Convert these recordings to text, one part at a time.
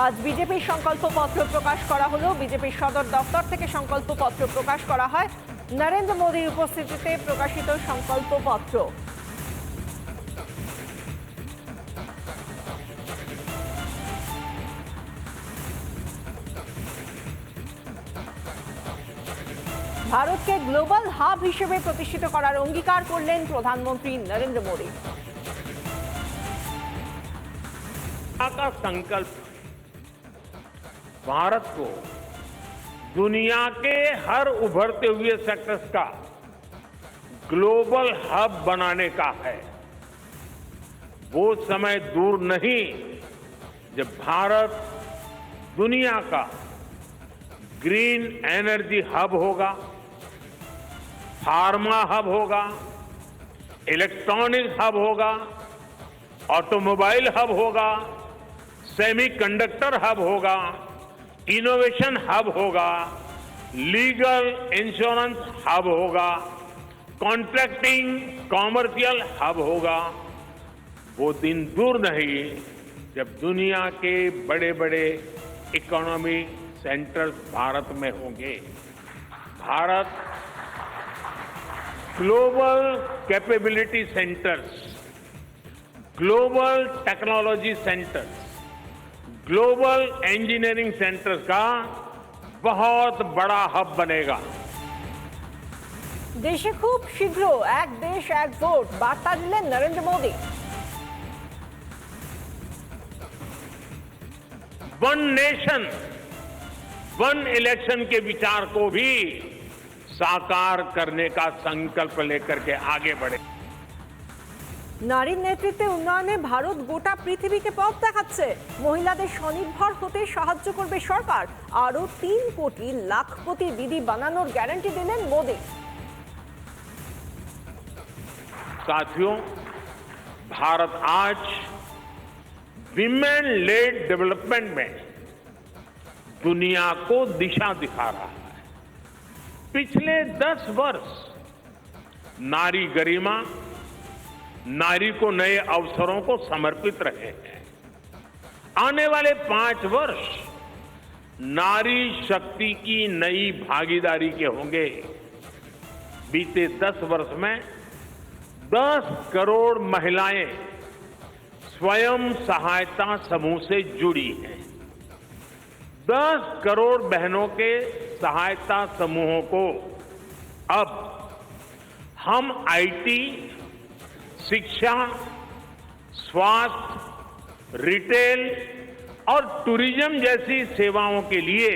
আজ বিজেপির সংকল্পপত্র প্রকাশ করা হলো। বিজেপির সদর দপ্তর থেকে সংকল্পপত্র প্রকাশ করা হয়। নরেন্দ্র মোদীর উপস্থিতিতে প্রকাশিত সংকল্পপত্র। ভারতকে গ্লোবাল হাব হিসেবে প্রতিষ্ঠিত করার অঙ্গীকার করলেন প্রধানমন্ত্রী নরেন্দ্র মোদী। का संकल्प भारत को दुनिया के हर उभरते हुए सेक्टर्स का ग्लोबल हब बनाने का है। वो समय दूर नहीं जब भारत दुनिया का ग्रीन एनर्जी हब होगा, फार्मा हब होगा, इलेक्ट्रॉनिक हब होगा, ऑटोमोबाइल हब होगा, सेमीकंडक्टर हब होगा, इनोवेशन हब होगा, लीगल इंश्योरेंस हब होगा, कॉन्ट्रैक्टिंग कॉमर्शियल हब होगा। वो दिन दूर नहीं जब दुनिया के बड़े बड़े इकोनॉमी सेंटर्स भारत में होंगे। Bharat global capability centres, global technology centres, global engineering centres का बहुत बड़ा हब बनेगा। দেশে খুব শীঘ্র এক দেশ এক ভোট বার্তা দিলেন Narendra Modi. One nation one election के विचार को भी साकार करने का संकल्प लेकर के आगे बढ़े। নারীর নেতৃত্বে উন্নয়নে ভারত গোটা পৃথিবীকে পথ দেখাচ্ছে। মহিলাদের স্বনির্ভর হতে সাহায্য করবে সরকার। আরো 3 কোটি লাখপতি দিদি বানানোর গ্যারান্টি দিলেন মোদী। साथियों, भारत आज विमेन लेड डेवलपमेंट में दुनिया को दिशा दिखा रहा है। पिछले 10 वर्ष नारी गरिमा, नारी को नए अवसरों को समर्पित रहे हैं। आने वाले 5 वर्ष नारी शक्ति की नई भागीदारी के होंगे। बीते 10 वर्ष में 10 करोड़ महिलाएं स्वयं सहायता समूह से जुड़ी हैं। 10 करोड़ बहनों के सहायता समूहों को अब हम आईटी, शिक्षा, स्वास्थ्य, रिटेल और टूरिज्म जैसी सेवाओं के लिए,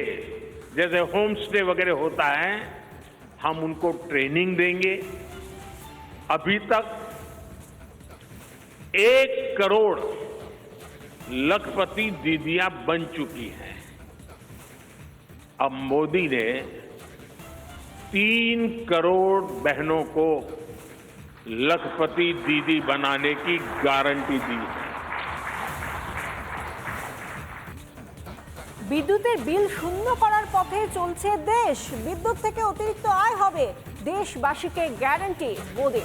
जैसे होम स्टे वगैरह होता है, हम उनको ट्रेनिंग देंगे। अभी तक 1 करोड़ लखपति दीदियां बन चुकी हैं। अब मोदी ने 3 करोड़ बहनों को लखपति दीदी बनाने की गारंटी दी है। বিদ্যুতের বিল শূন্য করার পথে চলছে দেশ। বিদ্যুৎ থেকে অতিরিক্ত আয় হবে, দেশবাসীকে গ্যারান্টি মোদী।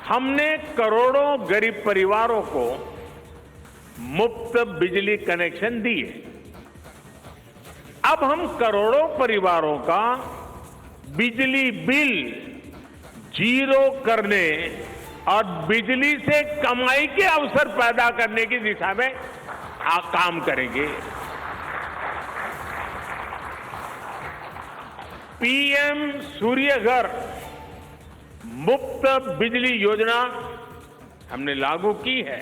हमने करोड़ों गरीब परिवारों को मुफ्त बिजली कनेक्शन दिए। अब हम करोड़ों परिवारों का बिजली बिल जीरो करने और बिजली से कमाई के अवसर पैदा करने की दिशा में काम करेंगे। पीएम सूर्यघर मुफ्त बिजली योजना हमने लागू की है।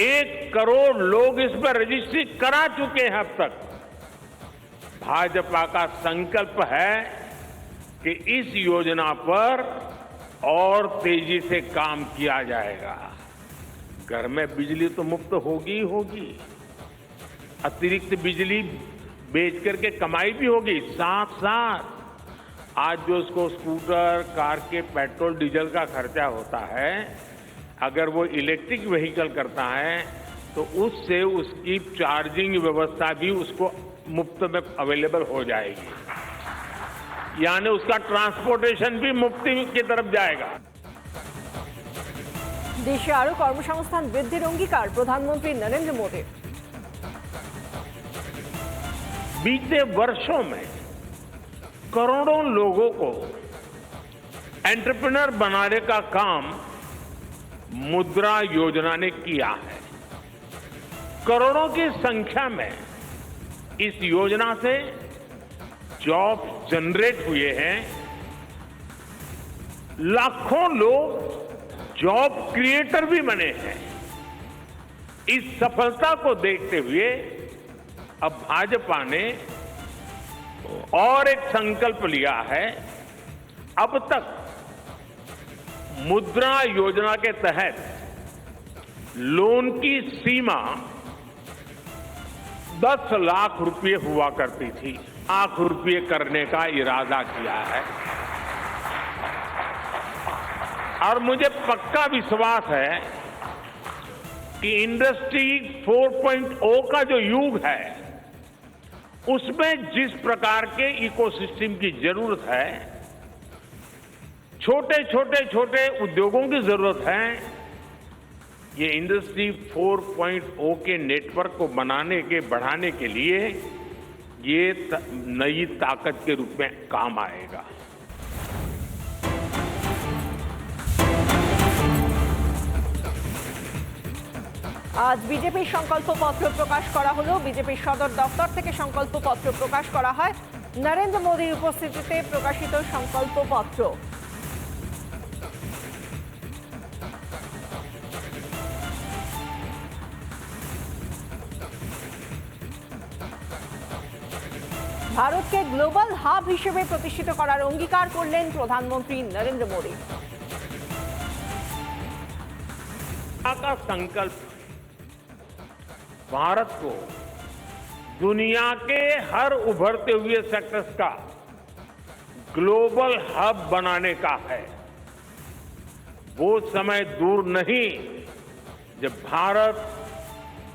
1 करोड़ लोग इस पर रजिस्ट्री करा चुके हैं अब तक। भाजपा का संकल्प है कि इस योजना पर और तेजी से काम किया जाएगा। घर में बिजली तो मुफ्त होगी ही होगी, अतिरिक्त बिजली बेच करके कमाई भी होगी। साथ साथ आज जो उसको स्कूटर, कार के पेट्रोल डीजल का खर्चा होता है, अगर वो इलेक्ट्रिक व्हीकल करता है तो उससे उसकी चार्जिंग व्यवस्था भी उसको मुफ्त में अवेलेबल हो जाएगी। यानी उसका ट्रांसपोर्टेशन भी मुफ्ती की तरफ जाएगा। দেশে আরো কর্মসংস্থান বৃদ্ধির অঙ্গীকার প্রধানমন্ত্রী নরেন্দ্র মোদী। बीते वर्षों में करोड़ों लोगों को एंटरप्रेन्योर बनाने का काम मुद्रा योजना ने किया है। करोड़ों की संख्या में इस योजना से जॉब जनरेट हुए हैं। लाखों लोग जॉब क्रिएटर भी बने हैं। इस सफलता को देखते हुए अब भाजपा ने और एक संकल्प लिया है। अब तक मुद्रा योजना के तहत लोन की सीमा 10 लाख रुपए हुआ करती थी, लाख रुपए करने का इरादा किया है। और मुझे पक्का विश्वास है कि इंडस्ट्री 4.0 का जो युग है उसमें जिस प्रकार के इकोसिस्टम की जरूरत है, छोटे उद्योगों की जरूरत है, ये इंडस्ट्री 4.0 के नेटवर्क को बढ़ाने के लिए ये नई ताकत के रूप में काम आएगा। আজ বিজেপির সংকল্পপত্র প্রকাশ করা হলো। বিজেপির সদর দপ্তর থেকে সংকল্পপত্র প্রকাশ করা হয়। নরেন্দ্র মোদীর উপস্থিতিতে প্রকাশিত সংকল্পপত্র। ভারতকে গ্লোবাল হাব হিসেবে প্রতিষ্ঠিত করার অঙ্গীকার করলেন প্রধানমন্ত্রী নরেন্দ্র মোদী। का संकल्प भारत को दुनिया के हर उभरते हुए सेक्टर्स का ग्लोबल हब बनाने का है। वो समय दूर नहीं जब भारत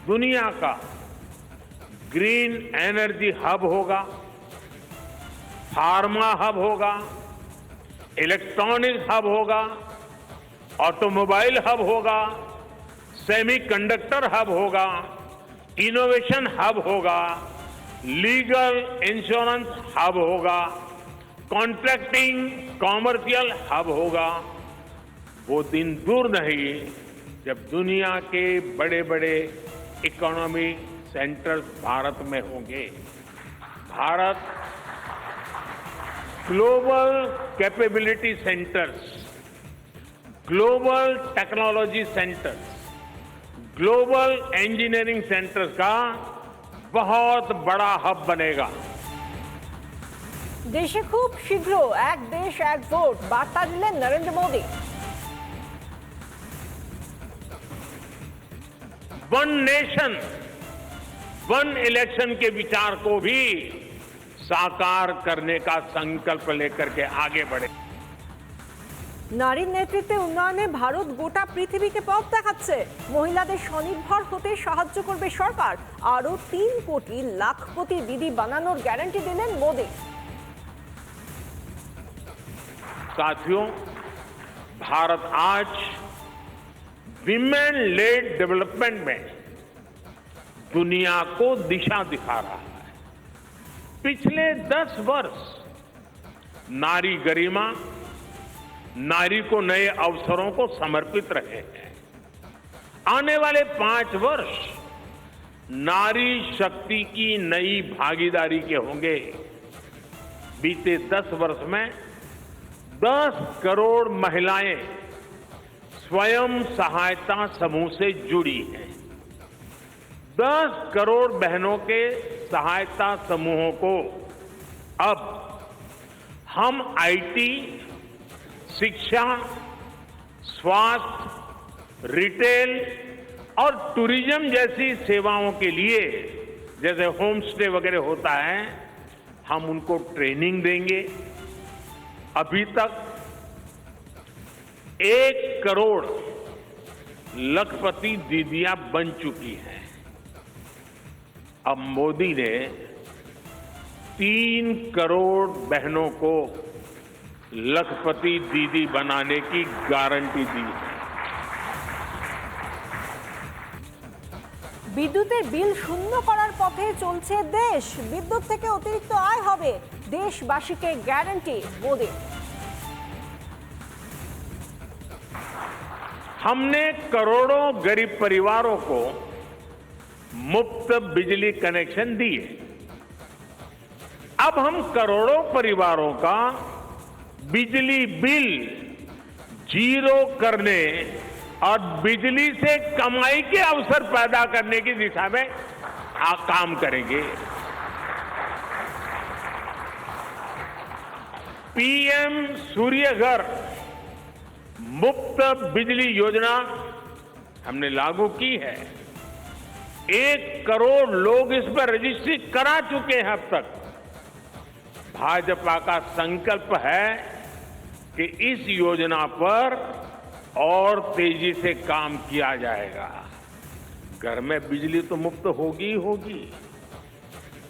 दुनिया का ग्रीन एनर्जी हब होगा, फार्मा हब होगा, इलेक्ट्रॉनिक हब होगा, ऑटोमोबाइल हब होगा, सेमीकंडक्टर हब होगा, इनोवेशन हब होगा, लीगल इंश्योरेंस हब होगा, कॉन्ट्रैक्टिंग कॉमर्शियल हब होगा। वो दिन दूर नहीं जब दुनिया के बड़े बड़े इकोनॉमी सेंटर्स भारत में होंगे। Bharat global capability centres, global technology centres, global engineering centres का बहुत बड़ा हब बनेगा। দেশে খুব শীঘ্র এক দেশ এক ভোট বার্তা দিলেন Narendra Modi. One nation one election के विचार को भी साकार करने का संकल्प लेकर के आगे बढ़े। নারীর নেতৃত্বে উন্নয়নে ভারত গোটা পৃথিবীকে পথ দেখাচ্ছে। মহিলাদের স্বনির্ভর হতে সাহায্য করবে সরকার। আরো 3 কোটি লাখপতি দিদি বানানোর গ্যারান্টি দিলেন মোদী। साथियों, भारत आज विमेन लेड डेवलपमेंट में दुनिया को दिशा दिखा रहा है। पिछले 10 वर्ष नारी गरिमा, नारी को नए अवसरों को समर्पित रहे हैं। आने वाले 5 वर्ष नारी शक्ति की नई भागीदारी के होंगे। बीते 10 वर्ष में 10 करोड़ महिलाएं स्वयं सहायता समूह से जुड़ी हैं। 10 करोड़ बहनों के सहायता समूहों को अब हम आईटी, शिक्षा, स्वास्थ्य, रिटेल और टूरिज्म जैसी सेवाओं के लिए, जैसे होम स्टे वगैरह होता है, हम उनको ट्रेनिंग देंगे। अभी तक 1 करोड़ लखपति दीदियां बन चुकी हैं। अब मोदी ने 3 करोड़ बहनों को लखपति दीदी बनाने की गारंटी दी है। বিদ্যুতের বিল শূন্য করার পথে চলছে দেশ। বিদ্যুৎ থেকে অতিরিক্ত আয় হবে, দেশবাসীকে গ্যারান্টি মোদি। हमने करोड़ों गरीब परिवारों को मुफ्त बिजली कनेक्शन दिए। अब हम करोड़ों परिवारों का बिजली बिल जीरो करने और बिजली से कमाई के अवसर पैदा करने की दिशा में काम करेंगे। पीएम सूर्य घर मुफ्त बिजली योजना हमने लागू की है। 1 करोड़ लोग इस पर रजिस्ट्री करा चुके हैं अब तक। भाजपा का संकल्प है कि इस योजना पर और तेजी से काम किया जाएगा। घर में बिजली तो मुफ्त होगी ही होगी,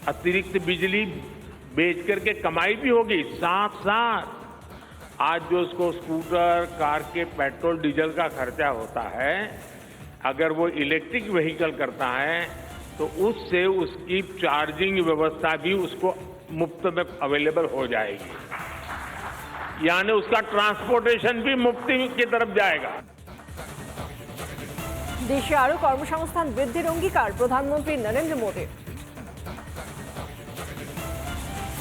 अतिरिक्त बिजली बेच करके कमाई भी होगी। साथ साथ आज जो उसको स्कूटर कार के पेट्रोल डीजल का खर्चा होता है, अगर वो इलेक्ट्रिक व्हीकल करता है तो उससे उसकी चार्जिंग व्यवस्था भी उसको मुफ्त में अवेलेबल हो जाएगी, यानी उसका ट्रांसपोर्टेशन भी मुफ्ती की तरफ जाएगा। দেশে আরো কর্মসংস্থান বৃদ্ধির অঙ্গীকার প্রধানমন্ত্রী নরেন্দ্র মোদী।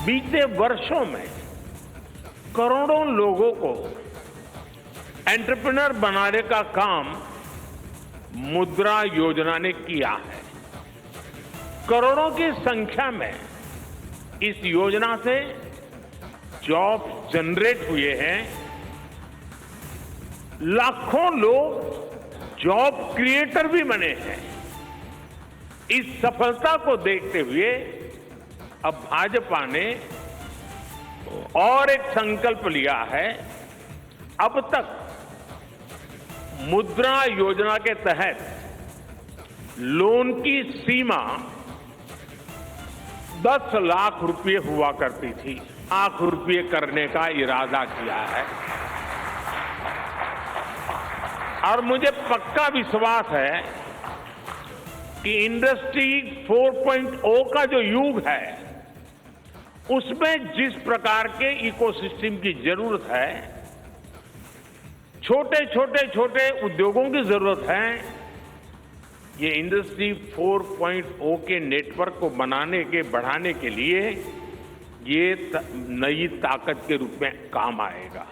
बीते वर्षों में करोड़ों लोगों को एंटरप्रेन्योर बनाने का काम मुद्रा योजना ने किया है। करोड़ों की संख्या में इस योजना से जॉब जनरेट हुए हैं। लाखों लोग जॉब क्रिएटर भी बने हैं। इस सफलता को देखते हुए अब भाजपा ने और एक संकल्प लिया है। अब तक मुद्रा योजना के तहत लोन की सीमा 10 लाख रुपए हुआ करती थी, लाख रुपए करने का इरादा किया है। और मुझे पक्का विश्वास है कि इंडस्ट्री 4.0 का जो युग है, उसमें जिस प्रकार के इकोसिस्टम की जरूरत है, छोटे उद्योगों की जरूरत है, ये इंडस्ट्री 4.0 के नेटवर्क को बढ़ाने के लिए ये नई ताकत के रूप में काम आएगा।